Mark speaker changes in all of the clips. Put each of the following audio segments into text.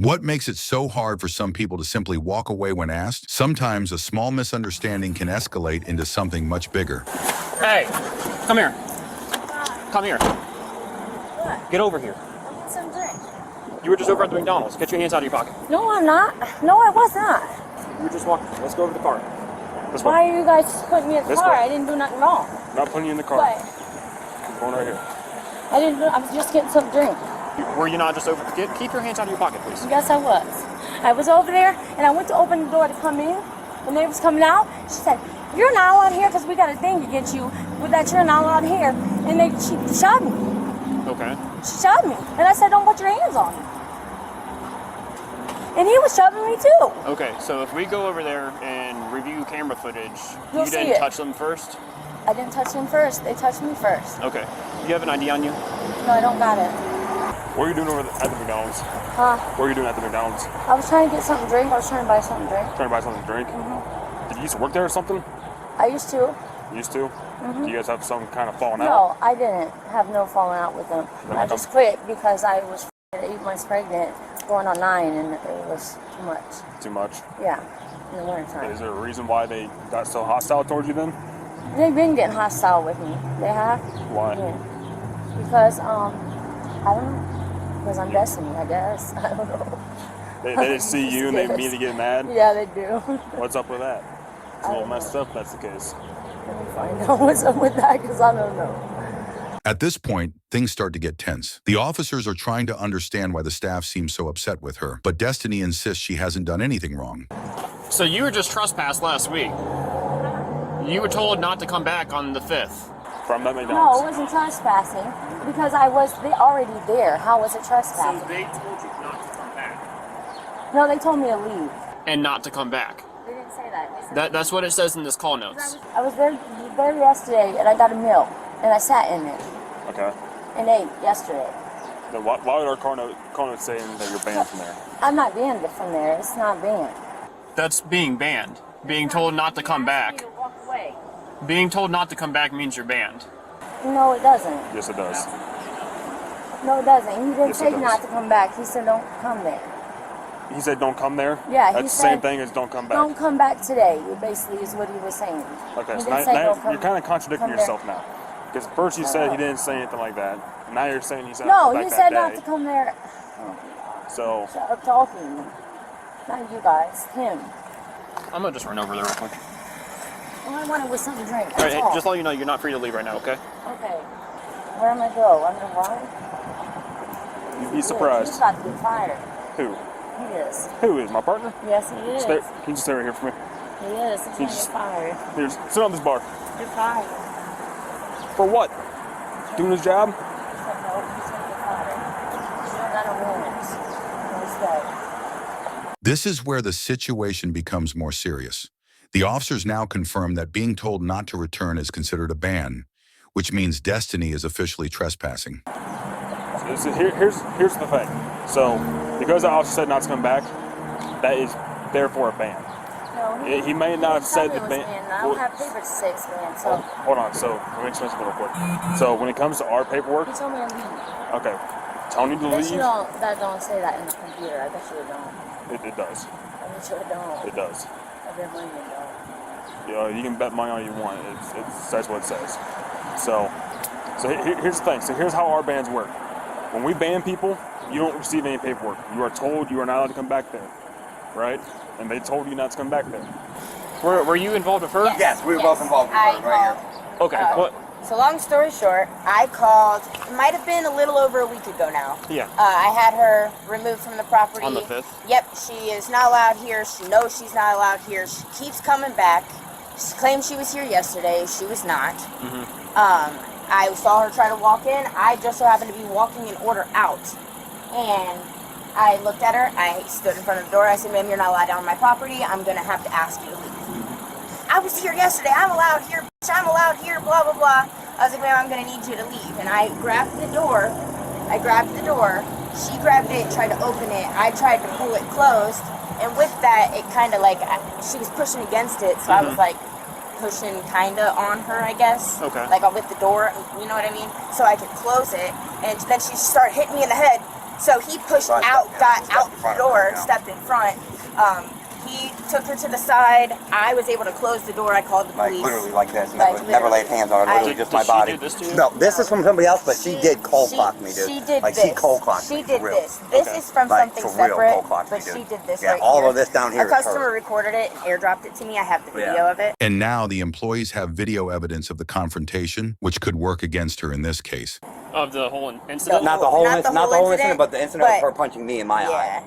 Speaker 1: What makes it so hard for some people to simply walk away when asked? Sometimes a small misunderstanding can escalate into something much bigger.
Speaker 2: Hey, come here. Come here.
Speaker 3: What?
Speaker 2: Get over here.
Speaker 3: I want some drink.
Speaker 2: You were just over at the McDonald's. Get your hands out of your pocket.
Speaker 3: No, I'm not. No, I was not.
Speaker 2: You were just walking. Let's go over to the car. This
Speaker 3: Why
Speaker 2: way.
Speaker 3: are you guys putting me in the
Speaker 2: This
Speaker 3: car?
Speaker 2: way.
Speaker 3: I didn't do nothing wrong.
Speaker 2: I'm not putting you in the car.
Speaker 3: What?
Speaker 2: I'm going right here.
Speaker 3: I was just getting some drink.
Speaker 2: Were you not just over? Keep your hands out of your pocket, please.
Speaker 3: Yes, I was. I was over there, and I went to open the door to come in. When they was coming out, she said, "You're not allowed here because we got a thing against you with that you're not allowed here." And she shot me.
Speaker 2: Okay.
Speaker 3: She shot me, and I said, "Don't put your hands on me." And he was shoving me too.
Speaker 2: Okay, so if we go over there and review camera footage,
Speaker 3: You'll
Speaker 2: you
Speaker 3: see
Speaker 2: didn't
Speaker 3: it.
Speaker 2: touch them first?
Speaker 3: I didn't touch him first. They touched me first.
Speaker 2: Okay. You have an ID on you?
Speaker 3: No, I don't got it.
Speaker 2: What are you doing over at the McDonald's?
Speaker 3: Huh?
Speaker 2: What are you doing at the McDonald's?
Speaker 3: I was trying to get something to drink. I was trying to buy something to drink.
Speaker 2: Trying to buy something to drink?
Speaker 3: Mm-hmm.
Speaker 2: Did you used to work there or something?
Speaker 3: I used to.
Speaker 2: Used to?
Speaker 3: Mm-hmm.
Speaker 2: Do you guys have some kind of falling out?
Speaker 3: No, I didn't have no falling out with them.
Speaker 2: Then
Speaker 3: I just quit because I was 8 months pregnant, going on 9, and it was too much.
Speaker 2: Too much?
Speaker 3: Yeah, in the wintertime.
Speaker 2: Is there a reason why they got so hostile towards you then?
Speaker 3: They've been getting hostile with me. They have.
Speaker 2: Why?
Speaker 3: Yeah. Because, I don't know. Because I'm Destiny, I guess. I don't know.
Speaker 2: They just see you and they immediately get mad?
Speaker 3: Yeah, they do.
Speaker 2: What's up with that? It's a little messed up if that's the case.
Speaker 3: Let me find out what's up with that, because I don't know.
Speaker 1: At this point, things start to get tense. The officers are trying to understand why the staff seems so upset with her, but Destiny insists she hasn't done anything wrong.
Speaker 2: So you were just trespassed last week. You were told not to come back on the 5th. From that
Speaker 3: No,
Speaker 2: McDonald's.
Speaker 3: it wasn't trespassing, because I was already there. How was it trespassing?
Speaker 2: So they told you not to come back.
Speaker 3: No, they told me to leave.
Speaker 2: And not to come back.
Speaker 3: They didn't say that. They said
Speaker 2: That's what it says in this call notes.
Speaker 3: I was there yesterday, and I got a meal, and I sat in it
Speaker 2: Okay.
Speaker 3: and ate yesterday.
Speaker 2: Then why would our call note saying that you're banned from there?
Speaker 3: I'm not banned from there. It's not banned.
Speaker 2: That's being banned. Being told not to come back.
Speaker 3: You walk away.
Speaker 2: Being told not to come back means you're banned.
Speaker 3: No, it doesn't.
Speaker 2: Yes, it does.
Speaker 3: No, it doesn't. He didn't
Speaker 2: Yes, it
Speaker 3: say
Speaker 2: does.
Speaker 3: not to come back. He said don't come there.
Speaker 2: He said don't come there?
Speaker 3: Yeah, he
Speaker 2: That's the
Speaker 3: said,
Speaker 2: same thing as don't come back.
Speaker 3: Don't come back today, basically, is what he was saying.
Speaker 2: Okay,
Speaker 3: He
Speaker 2: so
Speaker 3: didn't say
Speaker 2: now
Speaker 3: don't come-
Speaker 2: you're kind of contradicting
Speaker 3: come
Speaker 2: yourself
Speaker 3: there.
Speaker 2: now. Because first you said he didn't say anything like that. Now you're saying he said
Speaker 3: No,
Speaker 2: come
Speaker 3: he
Speaker 2: back
Speaker 3: said
Speaker 2: that
Speaker 3: not
Speaker 2: day.
Speaker 3: to come there.
Speaker 2: So
Speaker 3: Shut up talking. Not you guys, him.
Speaker 2: I'm gonna just run over there real quick.
Speaker 3: All I wanted was something to drink.
Speaker 2: All right,
Speaker 3: That's
Speaker 2: hey,
Speaker 3: all.
Speaker 2: just let you know you're not free to leave right now, okay?
Speaker 3: Okay. Where am I going to go? I'm going to run?
Speaker 2: You'd be surprised.
Speaker 3: He's about to get fired.
Speaker 2: Who?
Speaker 3: He is.
Speaker 2: Who is my partner?
Speaker 3: Yes, he is.
Speaker 2: Can you just stay right here for me?
Speaker 3: He is. He's going to
Speaker 2: just-
Speaker 3: get fired.
Speaker 2: Here, sit on this bar.
Speaker 3: You're fired.
Speaker 2: For what? Doing his job?
Speaker 3: He said no. He's going to get fired. You don't got no warrants. No stay.
Speaker 1: This is where the situation becomes more serious. The officers now confirm that being told not to return is considered a ban, which means Destiny is officially trespassing.
Speaker 2: So here's the thing. So because the officer said not to come back, that is therefore a ban.
Speaker 3: No,
Speaker 2: He may not have said the ban.
Speaker 3: I don't have paper to say it's banned, so
Speaker 2: Hold on. So let me explain something real quick. So when it comes to our paperwork,
Speaker 3: he told me to leave.
Speaker 2: okay, Tony to
Speaker 3: I bet
Speaker 2: leave.
Speaker 3: you don't say that in the computer. I bet you it don't.
Speaker 2: It does.
Speaker 3: I bet you it don't.
Speaker 2: It does.
Speaker 3: I bet money it don't.
Speaker 2: You know, you can bet money all you want. That's what it says. So here's the thing. So here's how our bans work. When we ban people, you don't receive any paperwork. You are told you are not allowed to come back there, right? And they told you not to come back there. Were you involved with her?
Speaker 4: Yes, we were both involved with her right here.
Speaker 2: Okay. What?
Speaker 5: So long story short, I called, it might have been a little over a week ago now.
Speaker 2: Yeah.
Speaker 5: I had her removed from the property.
Speaker 2: On the 5th?
Speaker 5: Yep, she is not allowed here. She knows she's not allowed here. She keeps coming back. She claimed she was here yesterday. She was not. I saw her try to walk in. I just so happened to be walking in order out. And I looked at her. I stood in front of the door. I said, ma'am, you're not allowed on my property. I'm going to have to ask you to leave. I was here yesterday. I'm allowed here. Bitch. I'm allowed here. Blah, blah, blah. I was like, ma'am, I'm going to need you to leave. And I grabbed the door. She grabbed it, tried to open it. I tried to pull it closed. And with that, it kind of like, she was pushing against it. So I was like pushing kind of on her, I guess.
Speaker 2: Okay.
Speaker 5: Like with the door, you know what I mean? So I could close it. And then she started hitting me in the head. So he pushed out, got out the door, stepped in front. He took her to the side. I was able to close the door. I called the police.
Speaker 4: Like literally like this.
Speaker 5: Like,
Speaker 4: Never laid hands on her. Literally just my body.
Speaker 2: Did she do this to you?
Speaker 4: No, this is from somebody else, but she did cold clock me, dude.
Speaker 5: She did
Speaker 4: like
Speaker 5: this.
Speaker 4: she cold clocked me.
Speaker 5: She did
Speaker 4: for real.
Speaker 5: this. This is from
Speaker 4: Like,
Speaker 5: something
Speaker 4: for real,
Speaker 5: separate,
Speaker 4: cold clocked me,
Speaker 5: but
Speaker 4: dude.
Speaker 5: she did this
Speaker 4: Yeah,
Speaker 5: right
Speaker 4: all
Speaker 5: here.
Speaker 4: of this down here
Speaker 5: A
Speaker 4: is her.
Speaker 5: customer recorded it and airdropped it to me. I have the video of it.
Speaker 1: And now the employees have video evidence of the confrontation, which could work against her in this case.
Speaker 2: Of the whole incident?
Speaker 4: Not the whole incident, but the incident
Speaker 5: but-
Speaker 4: of her punching me in my eye.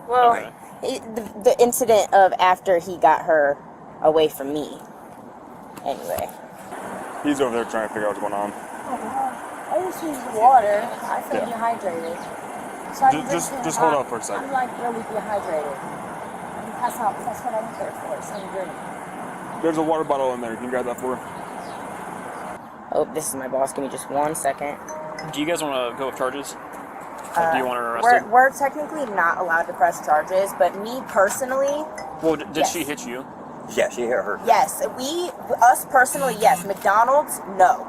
Speaker 5: Well,
Speaker 2: Okay.
Speaker 5: the incident of after he got her away from me. Anyway.
Speaker 2: He's over there trying to figure out what's going on.
Speaker 3: I just use water. I feel
Speaker 2: Yeah.
Speaker 3: dehydrated. So I
Speaker 2: Just hold up for a second.
Speaker 3: I'm like really dehydrated. That's what I'm here for. Some drink.
Speaker 2: There's a water bottle in there. Can you grab that for her?
Speaker 5: Oh, this is my boss. Give me just 1 second.
Speaker 2: Do you guys want to go with charges? Do you want her arrested?
Speaker 5: We're technically not allowed to press charges, but me personally,
Speaker 2: Well, did
Speaker 5: Yes.
Speaker 2: she hit you?
Speaker 4: Yeah, she hit her.
Speaker 5: yes. Us personally, yes. McDonald's, no.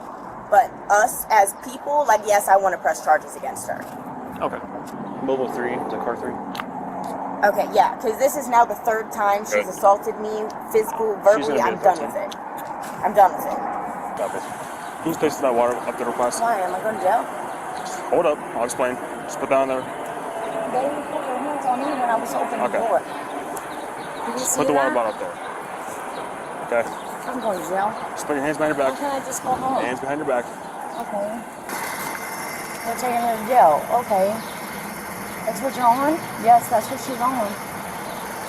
Speaker 5: But us as people, like, yes, I want to press charges against her.
Speaker 2: Okay. Mobile 3, is that car 3?
Speaker 5: Okay, yeah, because this is now the 3rd time she's
Speaker 2: Good.
Speaker 5: assaulted me, physical,
Speaker 2: She's
Speaker 5: verbally.
Speaker 2: gonna be
Speaker 5: I'm
Speaker 2: a
Speaker 5: done
Speaker 2: 13.
Speaker 5: with it. I'm done with it.
Speaker 2: Got this. Can you place that water up there real fast?
Speaker 3: Why? Am I going to jail?
Speaker 2: Hold up. I'll explain. Just put that on there.
Speaker 3: They didn't put their hands on me when I was opening
Speaker 2: Okay.
Speaker 3: the door. Did you see
Speaker 2: Put the water
Speaker 3: that?
Speaker 2: bottle up there. Okay.
Speaker 3: I'm going to jail.
Speaker 2: Just put your hands behind your
Speaker 3: Why
Speaker 2: back.
Speaker 3: can't I just go home?
Speaker 2: Hands behind your back.
Speaker 3: Okay. They're taking her to jail. Okay. That's what you're on? Yes, that's what she's on.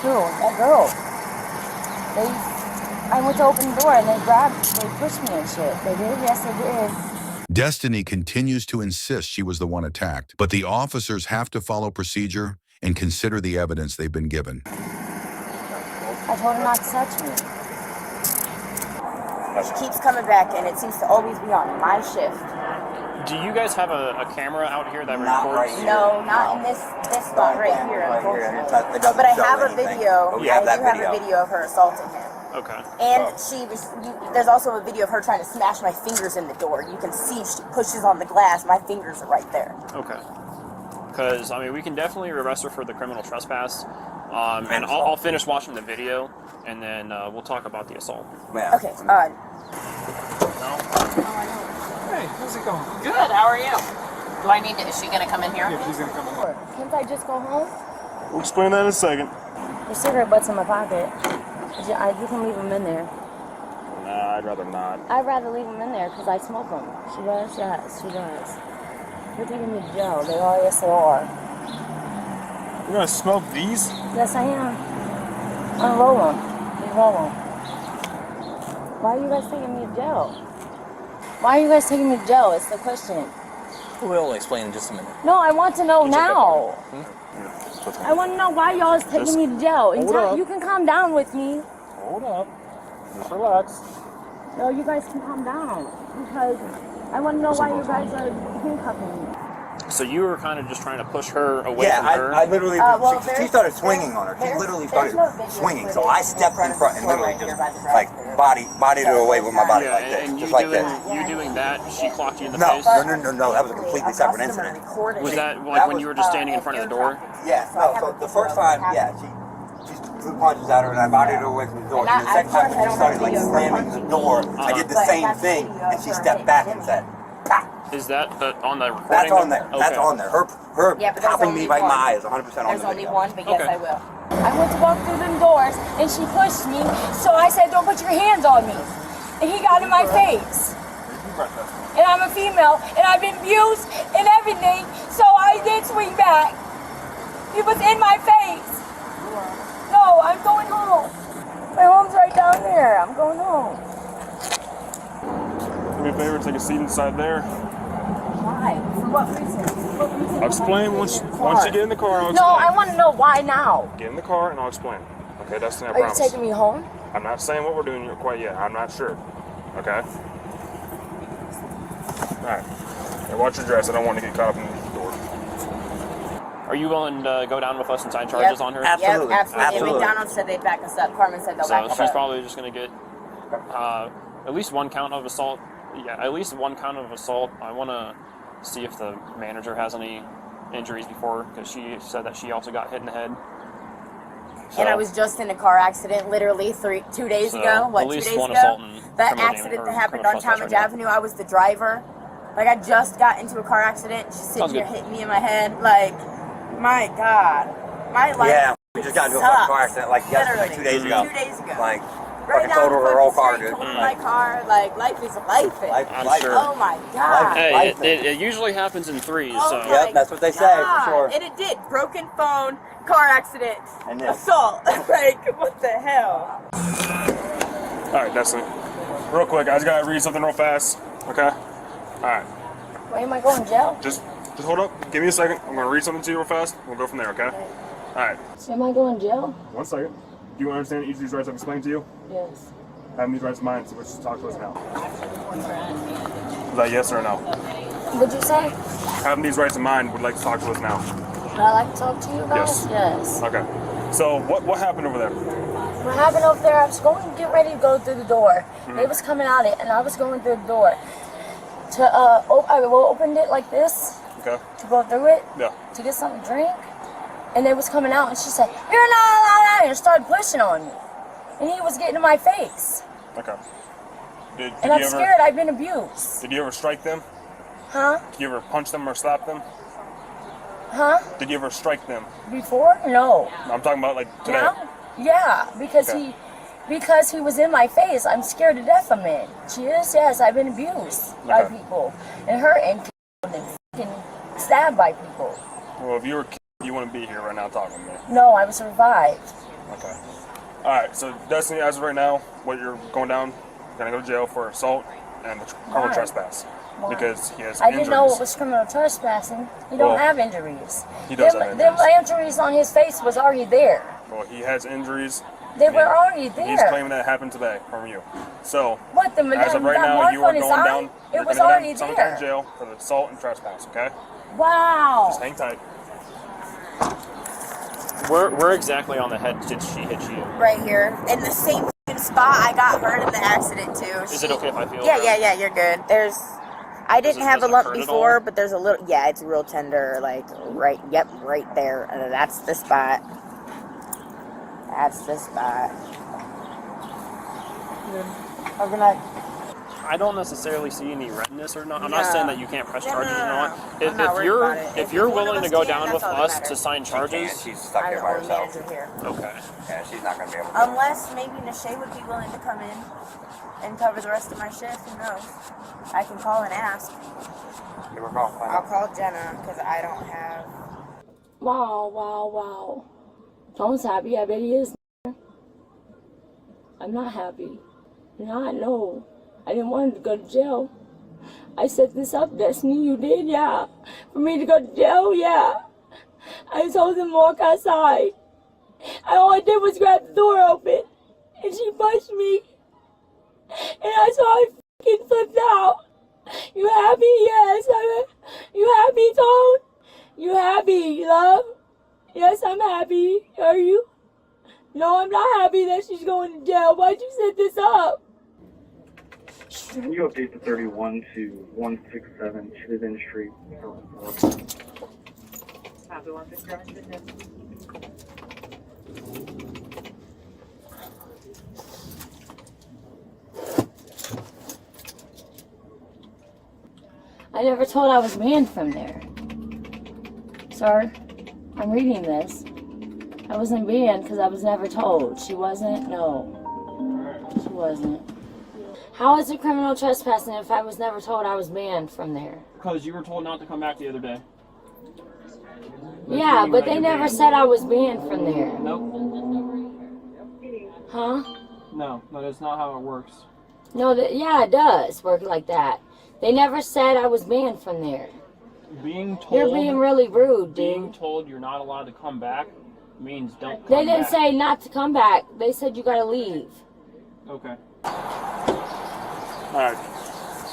Speaker 3: Who? That girl. I went to open the door and they pushed me and shit. They did? Yes, they did.
Speaker 1: Destiny continues to insist she was the one attacked, but the officers have to follow procedure and consider the evidence they've been given.
Speaker 3: I told her not to touch me.
Speaker 5: She keeps coming back, and it seems to always be on my shift.
Speaker 2: Do you guys have a camera out here that
Speaker 4: Not
Speaker 2: records?
Speaker 4: right here.
Speaker 5: No, not in this spot right here.
Speaker 4: Right here, and
Speaker 5: unfortunately.
Speaker 4: it doesn't
Speaker 5: But I
Speaker 4: show
Speaker 5: have a
Speaker 4: anything.
Speaker 5: video.
Speaker 4: But we have
Speaker 5: I
Speaker 4: that
Speaker 5: do have
Speaker 4: video.
Speaker 5: a video of her assaulting him.
Speaker 2: Okay.
Speaker 5: And there's also a video of her trying to smash my fingers in the door. You can see she pushes on the glass. My fingers are right there.
Speaker 2: Okay. Because, I mean, we can definitely arrest her for the criminal trespass. And I'll finish watching the video, and then we'll talk about the assault.
Speaker 4: Yeah.
Speaker 5: Okay.
Speaker 6: Hey, how's it going?
Speaker 7: Good, how are you? Do I need to, is she gonna come in here?
Speaker 6: Yeah, she's gonna come in.
Speaker 3: Can't I just go home?
Speaker 2: We'll explain that in a second.
Speaker 3: The cigarette butts in my pocket. You can leave them in there.
Speaker 2: Nah, I'd rather not.
Speaker 3: I'd rather leave them in there because I smoke them. She does? Yes, she does. You're taking me to jail. They are? Yes, they are.
Speaker 2: You're gonna smoke these?
Speaker 3: Yes, I am. Unroll them. Unroll them. Why are you guys taking me to jail? Why are you guys taking me to jail? It's the question.
Speaker 6: We'll explain in just a minute.
Speaker 3: No, I want to know now.
Speaker 2: Hmm?
Speaker 3: I want to know why y'all is taking
Speaker 2: Just
Speaker 3: me to jail. And
Speaker 2: hold up.
Speaker 3: you can calm down with me.
Speaker 2: Hold up. Just relax.
Speaker 3: No, you guys can calm down. Because I want to know why you guys are handcuffing me.
Speaker 2: So you were kind of just trying to push her away
Speaker 4: Yeah,
Speaker 2: from her?
Speaker 4: I literally,
Speaker 5: well,
Speaker 4: she
Speaker 5: there's-
Speaker 4: started swinging on her. She
Speaker 5: there's-
Speaker 4: literally
Speaker 5: there's
Speaker 4: started
Speaker 5: no video
Speaker 4: swinging. So
Speaker 5: footage
Speaker 4: I stepped in front and literally
Speaker 5: right
Speaker 4: just,
Speaker 5: here by the
Speaker 4: like,
Speaker 5: drive-thru.
Speaker 4: bodied her away with my body
Speaker 2: Yeah,
Speaker 4: like this.
Speaker 2: and
Speaker 4: Just like this.
Speaker 2: you doing that, she clocked you in the
Speaker 4: No,
Speaker 2: face?
Speaker 4: no, that was a completely separate incident.
Speaker 2: Was that like
Speaker 4: That
Speaker 2: when
Speaker 4: was-
Speaker 2: you were just standing in front of the door?
Speaker 4: Yeah, no, so the first time, yeah, she threw punches at her and I bodied her away from the door. And the second time when she started, like, slamming the door, I did the same thing and she stepped back and said, "Pah."
Speaker 2: Is that on the recording?
Speaker 4: That's on there.
Speaker 2: Okay.
Speaker 4: That's on there. Her
Speaker 5: Yeah, but there's
Speaker 4: popping
Speaker 5: only
Speaker 4: me right in
Speaker 5: one.
Speaker 4: my eye is 100% on
Speaker 5: There's
Speaker 4: the
Speaker 5: only
Speaker 4: video.
Speaker 5: one, but yes,
Speaker 2: Okay.
Speaker 5: I will.
Speaker 3: I went to walk through them doors and she pushed me. So I said, don't put your hands on me. And he got in my face. And I'm a female and I've been abused and everything. So I did swing back. He was in my face. No, I'm going home. My home's right down there. I'm going home.
Speaker 2: Do me a favor, take a seat inside there.
Speaker 3: Why? For what reason? What reason?
Speaker 2: I'll explain once you get in the car. I'll
Speaker 3: No,
Speaker 2: explain.
Speaker 3: I want to know why now.
Speaker 2: Get in the car and I'll explain. Okay, Destiny, I
Speaker 3: Are you
Speaker 2: promise.
Speaker 3: taking me home?
Speaker 2: I'm not saying what we're doing quite yet. I'm not sure. Okay? Alright. Now watch your dress. I don't want to get caught up in the door. Are you willing to go down with us and sign charges on her?
Speaker 4: Absolutely.
Speaker 5: Yep, absolutely.
Speaker 4: Absolutely.
Speaker 5: And McDonald's said they'd back us up. Carmen said they'll back
Speaker 2: So
Speaker 5: us
Speaker 2: she's
Speaker 5: up.
Speaker 2: probably just going to get at least one count of assault. Yeah, at least one count of assault. I want to see if the manager has any injuries before because she said that she also got hit in the head. So,
Speaker 5: And I was just in a car accident literally 2 days ago. What,
Speaker 2: at
Speaker 5: 2
Speaker 2: least
Speaker 5: days
Speaker 2: one
Speaker 5: ago?
Speaker 2: assault and
Speaker 5: That
Speaker 2: criminal
Speaker 5: accident
Speaker 2: damage-
Speaker 5: that happened
Speaker 2: criminal
Speaker 5: on
Speaker 2: trespass
Speaker 5: Talmadge
Speaker 2: right now.
Speaker 5: Avenue, I was the driver. Like, I just got into a car accident. She's sitting
Speaker 2: Sounds
Speaker 5: here
Speaker 2: good.
Speaker 5: hitting me in my head. Like, my God. My life
Speaker 4: Yeah, we just got into a
Speaker 5: sucks.
Speaker 4: car accident like yesterday,
Speaker 5: Literally.
Speaker 4: 2 days ago.
Speaker 5: 2 days ago.
Speaker 4: Like,
Speaker 5: Right
Speaker 4: fucking
Speaker 5: now,
Speaker 4: totaled her whole car, dude.
Speaker 5: Totaled my car. Like, life is life.
Speaker 2: I'm
Speaker 4: Life.
Speaker 2: sure.
Speaker 5: Oh, my God.
Speaker 2: Hey,
Speaker 4: Life
Speaker 2: it usually happens in threes,
Speaker 5: Oh
Speaker 2: so.
Speaker 5: my
Speaker 4: Yep, that's what they say, for
Speaker 5: God.
Speaker 4: sure.
Speaker 5: And it did. Broken phone, car accident,
Speaker 4: And this.
Speaker 5: assault. Like, what the hell?
Speaker 2: Alright, Destiny. Real quick, I just gotta read something real fast. Okay? Alright.
Speaker 3: Why am I going to jail?
Speaker 2: Just hold up. Give me a second. I'm gonna read something to you real fast. We'll go from there, okay? Alright.
Speaker 3: So am I going to jail?
Speaker 2: 1 second. Do you understand each of these rights I've explained to you?
Speaker 3: Yes.
Speaker 2: Having these rights in mind, so let's just talk to us now. Is that yes or no?
Speaker 3: What'd you say?
Speaker 2: Having these rights in mind, would like to talk to us now.
Speaker 3: Would I like to talk to you guys? Yes.
Speaker 2: Okay. So what happened over there?
Speaker 3: What happened over there, I was going to get ready to go through the door. They was coming out it, and I was going through the door. I opened it like this
Speaker 2: Okay.
Speaker 3: to go through it
Speaker 2: Yeah.
Speaker 3: to get something to drink. And they was coming out, and she said, "You're not allowed out," and started pushing on me. And he was getting in my face.
Speaker 2: Okay. Did
Speaker 3: And I'm
Speaker 2: you ever
Speaker 3: scared I've been abused.
Speaker 2: did you ever strike them?
Speaker 3: Huh?
Speaker 2: Did you ever punch them or slap them?
Speaker 3: Huh?
Speaker 2: Did you ever strike them?
Speaker 3: Before? No.
Speaker 2: I'm talking about like today.
Speaker 3: Now? Yeah, because
Speaker 2: Okay.
Speaker 3: he was in my face. I'm scared to death of him. She is, yes, I've been abused by
Speaker 2: Okay.
Speaker 3: people and hurt and killed and fucking stabbed by people.
Speaker 2: Well, if you were you wouldn't be here right now talking to me.
Speaker 3: No, I was revived.
Speaker 2: Okay. All right. So Destiny, as of right now, what you're going down, you're gonna go to jail for assault and criminal
Speaker 3: Why?
Speaker 2: trespass
Speaker 3: Why?
Speaker 2: because he has
Speaker 3: I
Speaker 2: injuries.
Speaker 3: didn't know it was criminal trespassing. He don't
Speaker 2: Well,
Speaker 3: have injuries.
Speaker 2: he does have
Speaker 3: Them
Speaker 2: injuries.
Speaker 3: injuries on his face was already there.
Speaker 2: Well, he has injuries.
Speaker 3: They
Speaker 2: and
Speaker 3: were already
Speaker 2: He's
Speaker 3: there.
Speaker 2: claiming that it happened today from you. So
Speaker 3: What, the
Speaker 2: as of right
Speaker 3: that
Speaker 2: now,
Speaker 3: mark
Speaker 2: you are
Speaker 3: on his
Speaker 2: going
Speaker 3: eye?
Speaker 2: down. You're
Speaker 3: It was
Speaker 2: gonna go
Speaker 3: already
Speaker 2: down to
Speaker 3: there.
Speaker 2: jail for the assault and trespass. Okay.
Speaker 3: Wow.
Speaker 2: Just hang tight. Where exactly on the head did she hit you?
Speaker 5: Right here. In the same fucking spot I got hurt in the accident, too.
Speaker 2: Is it okay if I feel?
Speaker 5: Yeah, you're good. I didn't have a
Speaker 2: does it
Speaker 5: lump
Speaker 2: hurt at
Speaker 5: before,
Speaker 2: all?
Speaker 5: but there's a little, yeah, it's real tender, like, right there. That's the spot. That's the spot.
Speaker 3: Have a good night.
Speaker 2: I don't necessarily see any redness or not. I'm
Speaker 5: No.
Speaker 2: not saying that you can't press
Speaker 5: No,
Speaker 2: charges
Speaker 5: no,
Speaker 2: or
Speaker 5: no,
Speaker 2: not.
Speaker 5: no.
Speaker 2: If,
Speaker 5: I'm not
Speaker 2: if
Speaker 5: worried
Speaker 2: you're
Speaker 5: about it.
Speaker 2: if you're
Speaker 5: If one of
Speaker 2: willing to
Speaker 5: us
Speaker 2: go
Speaker 5: can,
Speaker 2: down
Speaker 5: that's
Speaker 2: with
Speaker 5: all that
Speaker 2: us to
Speaker 5: matters.
Speaker 2: sign
Speaker 4: She can't.
Speaker 2: charges,
Speaker 4: She's stuck
Speaker 5: I'm
Speaker 4: here
Speaker 5: the
Speaker 4: by
Speaker 5: only
Speaker 4: herself.
Speaker 5: manager here.
Speaker 2: okay.
Speaker 4: Yeah, she's not gonna be able to.
Speaker 5: Unless maybe Nashay would be willing to come in and cover the rest of my shift, who knows? I can call and ask.
Speaker 4: Give her a call. Find
Speaker 5: I'll
Speaker 4: out.
Speaker 5: call Jenna, because I don't have...
Speaker 3: Wow. Tom's happy. I bet he is. I'm not happy. No. I didn't want him to go to jail. I set this up, Destiny. You did, yeah. For me to go to jail, yeah. I told him to walk outside. All I did was grab the door open. And she punched me. And I saw I fucking flipped out. You happy? Yes. You happy, Tone? You happy, love? Yes, I'm happy. Are you? No, I'm not happy that she's going to jail. Why'd you set this up?
Speaker 8: Can you update the 31 to 167 Chisholm Street?
Speaker 3: I never told I was banned from there. Sir, I'm reading this. I wasn't banned because I was never told. She wasn't? No. She wasn't. How is it criminal trespassing if I was never told I was banned from there?
Speaker 9: Because you were told not to come back the other day.
Speaker 3: Yeah, but they never said I was banned from there.
Speaker 9: Nope.
Speaker 3: Huh?
Speaker 9: No, that's not how it works.
Speaker 3: No, yeah, it does work like that. They never said I was banned from there.
Speaker 9: Being told
Speaker 3: You're being really rude,
Speaker 9: being
Speaker 3: dude.
Speaker 9: told you're not allowed to come back means don't come
Speaker 3: They didn't
Speaker 9: back.
Speaker 3: say not to come back. They said you gotta leave.
Speaker 9: Okay.
Speaker 2: All right.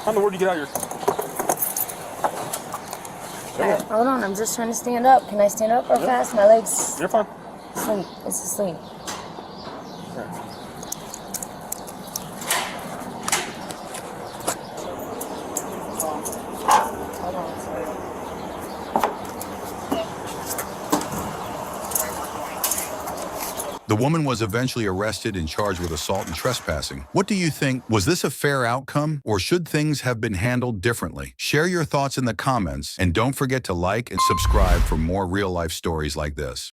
Speaker 2: How in the world do you get out of here?
Speaker 3: Alright, hold on, I'm just trying to stand up. Can I stand up real fast? My legs
Speaker 2: You're fine.
Speaker 3: sleep. It's asleep. Hold on.
Speaker 1: The woman was eventually arrested and charged with assault and trespassing. What do you think? Was this a fair outcome, or should things have been handled differently? Share your thoughts in the comments, and don't forget to like and subscribe for more real-life stories like this.